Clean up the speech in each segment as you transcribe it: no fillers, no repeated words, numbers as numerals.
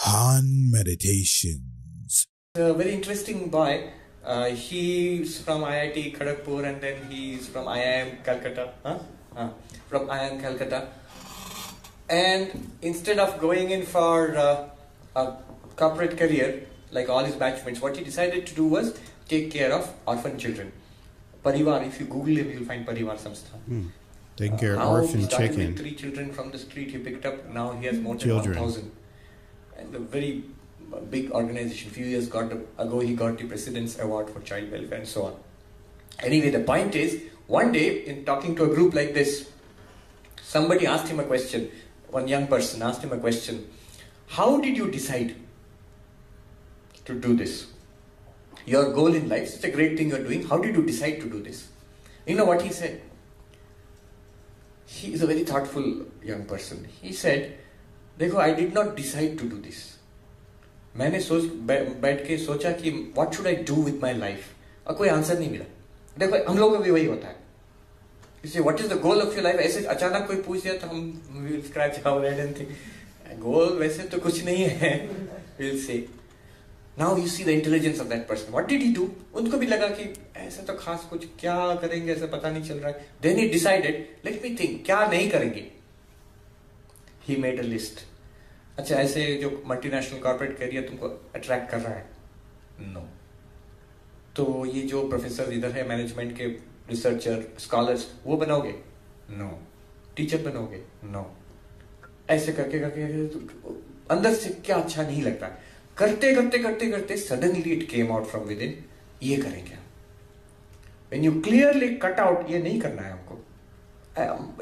HANMEDITATIONS. A very interesting boy. He's from IIT Kharagpur and then he's from IIM Calcutta. From IIM Calcutta. And instead of going in for a corporate career like all his batchmates, what he decided to do was take care of orphan children. Parivar, if you Google him, you'll find Parivar Samstha. Taking care of orphan he started chicken. with 3 children from the street he picked up. Now he has more than Children. 1,000. And a very big organization. A few years ago he got the President's Award for Child Welfare and so on. Anyway, the point is, one day in talking to a group like this, somebody asked him a question. One young person asked him a question. How did you decide to do this? Your goal in life, it's a great thing you're doing. How did you decide to do this? You know what he said? He is a very thoughtful young person. He said, देखो, I did not decide to do this. मैंने बैठ के सोचा कि what should I do with my life? और कोई answer नहीं मिला. देखो, हम लोगों को भी वही होता है. You say, what is the goal of your life? ऐसे अचानक कोई पूछ दिया तो हम will scratch our head and think, goal वैसे तो कुछ नहीं है. We'll say. Now you see the intelligence of that person. What did he do? उनको भी लगा कि ऐसा तो खास कुछ क्या करेंगे ऐसा पता नहीं चल रहा है. Then he decided, let me think, क्या नहीं करेंगे. He made a list. अच्छा, ऐसे जो मल्टीनेशनल कॉर्पोरेट करियर तुमको अट्रैक्ट कर रहा है? No. तो ये जो प्रोफेसर इधर है मैनेजमेंट के रिसर्चर स्कॉलर्स वो बनोगे? No. टीचर बनोगे? No. ऐसे करके अंदर से क्या अच्छा नहीं लगता. करते suddenly it came out from within. ये करेंगे. When you clearly cut out, ये नहीं करना है हमको.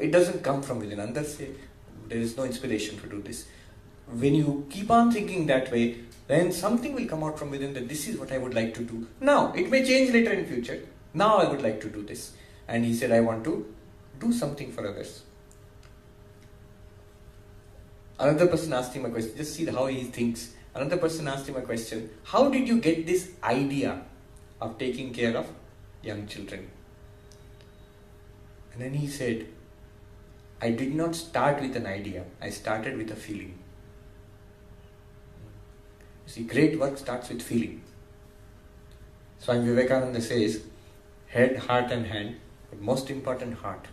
It doesn't come from within. अंदर से there is no inspiration to do this. When you keep on thinking that way, then something will come out from within that this is what I would like to do. Now, it may change later in future. Now I would like to do this. And he said, I want to do something for others. Another person asked him a question. Just see how he thinks. Another person asked him a question. How did you get this idea of taking care of young children? And then he said, I did not start with an idea. I started with a feeling. You see, great work starts with feeling. Swami Vivekananda says, head, heart and hand, but most important heart.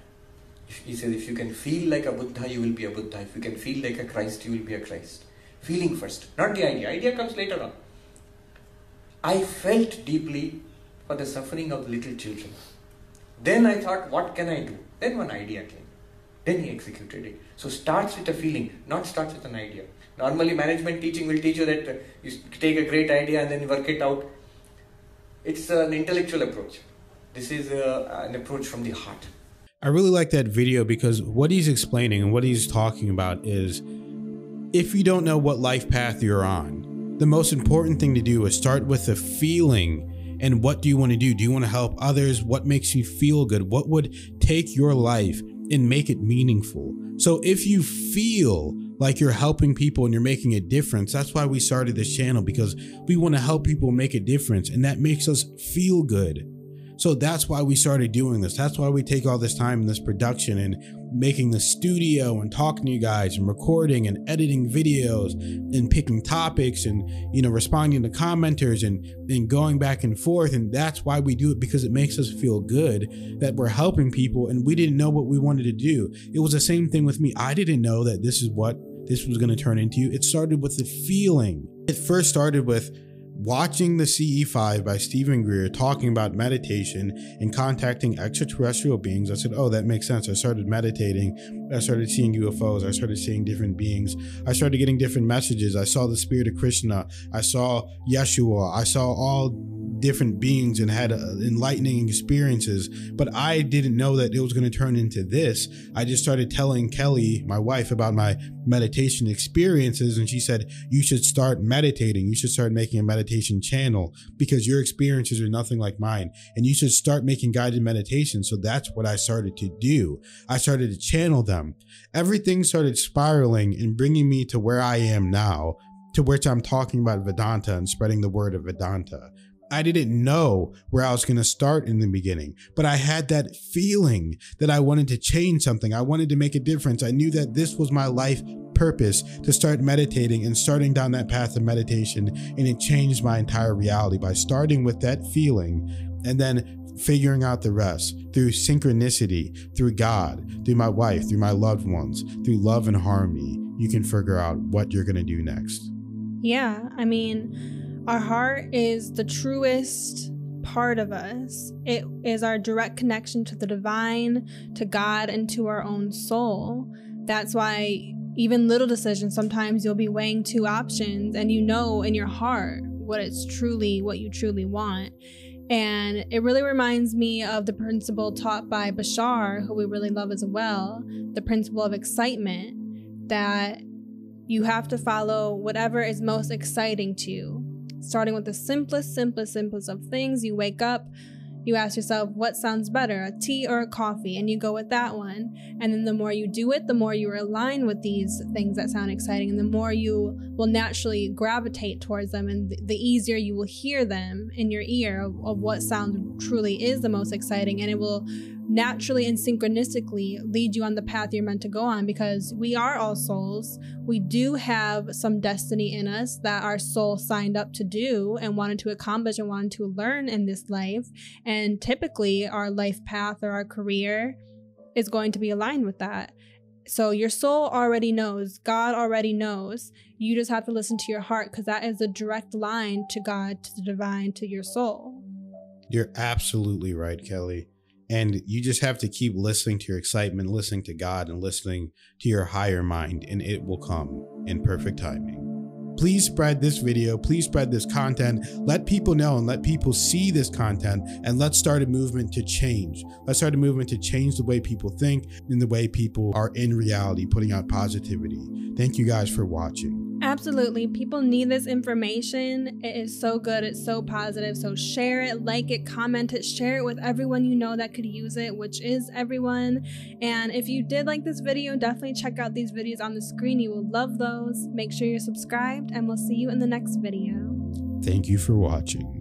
He says, if you can feel like a Buddha, you will be a Buddha. If you can feel like a Christ, you will be a Christ. Feeling first, not the idea. Idea comes later on. I felt deeply for the suffering of little children. Then I thought, what can I do? Then one idea came. Then he executed it. So starts with a feeling, not starts with an idea. Normally management teaching will teach you that you take a great idea and then you work it out. It's an intellectual approach. This is an approach from the heart. I really like that video because what he's explaining and what he's talking about is if you don't know what life path you're on, the most important thing to do is start with the feeling. And what do you want to do? Do you want to help others? What makes you feel good? What would take your life and make it meaningful? So if you feel like you're helping people and you're making a difference, that's why we started this channel, because we want to help people make a difference, and that makes us feel good. So that's why we started doing this. That's why we take all this time in this production and making the studio and talking to you guys and recording and editing videos and picking topics and, you know, responding to commenters and going back and forth. And that's why we do it, because it makes us feel good that we're helping people, and we didn't know what we wanted to do. It was the same thing with me. I didn't know that this is what this was going to turn into. It started with the feeling. It first started with watching the CE5 by Stephen Greer talking about meditation and contacting extraterrestrial beings. I said, oh, that makes sense. I started meditating. I started seeing UFOs. I started seeing different beings. I started getting different messages. I saw the spirit of Krishna. I saw Yeshua. I saw all different beings and had enlightening experiences, but I didn't know that it was going to turn into this. I just started telling Kelly, my wife, about my meditation experiences, and she said, you should start meditating. You should start making a meditation channel because your experiences are nothing like mine, and you should start making guided meditation. So that's what I started to do. I started to channel them. Everything started spiraling and bringing me to where I am now, to which I'm talking about Vedanta and spreading the word of Vedanta. I didn't know where I was going to start in the beginning, but I had that feeling that I wanted to change something. I wanted to make a difference. I knew that this was my life purpose to start meditating and starting down that path of meditation, and it changed my entire reality by starting with that feeling and then figuring out the rest through synchronicity, through God, through my wife, through my loved ones, through love and harmony. You can figure out what you're going to do next. Yeah, I mean, our heart is the truest part of us. It is our direct connection to the divine, to God, and to our own soul. That's why even little decisions, sometimes you'll be weighing two options and you know in your heart what you truly want. And it really reminds me of the principle taught by Bashar, who we really love as well, the principle of excitement, that you have to follow whatever is most exciting to you. Starting with the simplest of things. You wake up, you ask yourself, what sounds better, a tea or a coffee? And you go with that one. And then the more you do it, the more you align with these things that sound exciting, and the more you will naturally gravitate towards them, and the easier you will hear them in your ear of what sound truly is the most exciting. And it will naturally and synchronistically lead you on the path you're meant to go on, because we are all souls. We do have some destiny in us that our soul signed up to do and wanted to accomplish and wanted to learn in this life. And typically our life path or our career is going to be aligned with that. So your soul already knows, God already knows. You just have to listen to your heart, because that is a direct line to God, to the divine, to your soul. You're absolutely right, Kelly. And you just have to keep listening to your excitement, listening to God, and listening to your higher mind, and it will come in perfect timing. Please spread this video. Please spread this content. Let people know and let people see this content, and let's start a movement to change. Let's start a movement to change the way people think and the way people are in reality, putting out positivity. Thank you guys for watching. Absolutely. People need this information. It is so good. It's so positive. So share it, like it, comment it, share it with everyone you know that could use it, which is everyone. And if you did like this video, definitely check out these videos on the screen. You will love those. Make sure you're subscribed, and we'll see you in the next video. Thank you for watching.